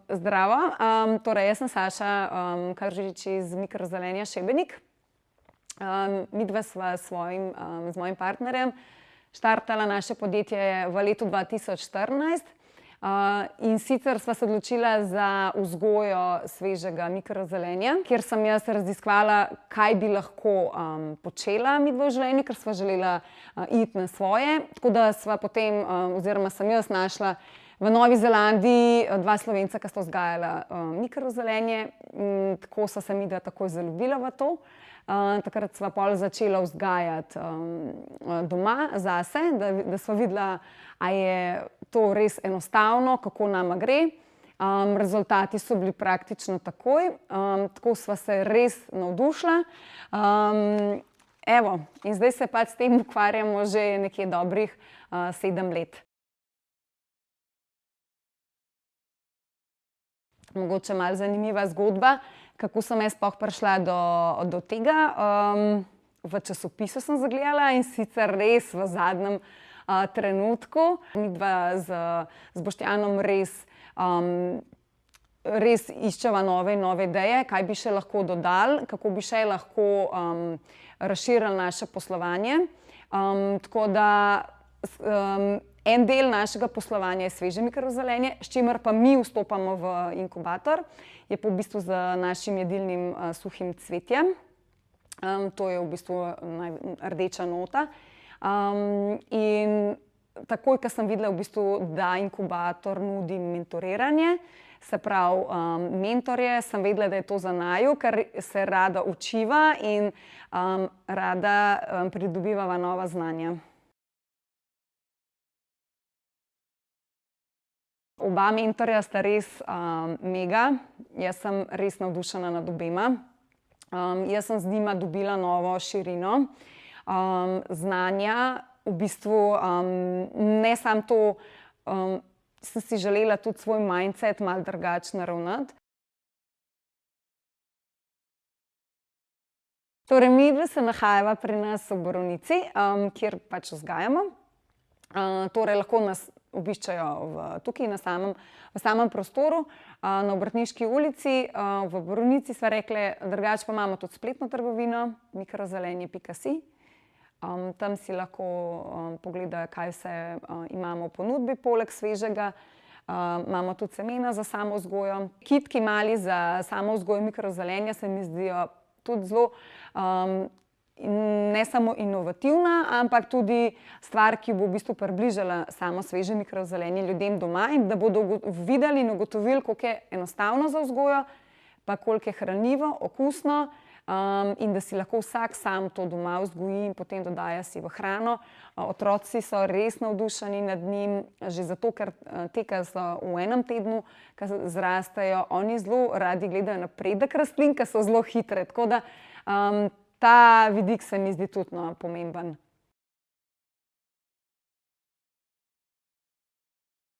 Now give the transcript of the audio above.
Zdravo, torej jaz sem Saša Kržič iz Mikrozelenja Šebenik. Midva sva z mojim partnerjem štartala naše podjetje v letu 2014. In sicer sva se odločila za vzgojo svežega mikrozelenja, kjer sem jaz raziskvala, kaj bi lahko počela midva v življenju, ker sva želela iti na svoje. Tako da sva potem, oziroma sem jaz našla v Novi Zelandiji dva Slovenca, ki sta vzgajala mikrozelenje. Tako sva se midva takoj zaljubila v to. Takrat sva pol začela vzgajati doma zase, da sva videla, a je to res enostavno, kako nama gre. Rezultati so bili praktično takoj, tako sva se res navdušila. Evo, in zdaj se pač s tem ukvarjamo že nekje dobrih 7 let. Mogoče malo zanimiva zgodba, kako sem jaz sploh prišla do tega. V časopisu sem zagledala, in sicer res v zadnjem trenutku. Midva z Boštjanom res iščeva nove in nove ideje, kaj bi še lahko dodali, kako bi še lahko razširili naše poslovanje. Tako da en del našega poslovanja je sveže mikrozelenje, s čimer pa mi vstopamo v inkubator, je pa v bistvu z našim jedilnim suhim cvetjem. To je v bistvu rdeča nota. In takoj, ko sem videla v bistvu, da inkubator nudi mentoriranje, se pravi mentorje, sem vedela, da je to za naju, ker se rada učiva in rada pridobivava nova znanja. Oba mentorja sta res mega, jaz sem res navdušena nad obema. Jaz sem z njima dobila novo širino znanja, v bistvu ne samo to, sem si želela tudi svoj mindset malo drugače naravnati. Torej, midva se nahajava pri nas v Borovnici, kjer pač vzgajamo. Torej, lahko nas obiščejo tukaj v samem prostoru, na Obrtniški ulici. V Borovnici sva rekli, drugače pa imamo tudi spletno trgovino mikrozelenje.si. Tam si lahko pogledajo, kaj vse imamo v ponudbi poleg svežega. Imamo tudi semena za samovzgojo. Kitki mali za samovzgojo mikrozelenja se mi zdijo tudi zelo ne samo inovativna, ampak tudi stvar, ki bo v bistvu približala samo sveže mikrozelenje ljudem doma in da bodo videli in ugotovili, koliko je enostavno za vzgojo, pa koliko je hranljivo, okusno, in da si lahko vsak sam to doma vzgoji in potem dodaja si v hrano. Otroci so res navdušeni nad njim, že zato, ker te, ki so v enem tednu, ki zrastejo, oni zelo radi gledajo napredek rastlin, ki so zelo hitre. Tako da ta vidik se mi zdi tudi pomemben.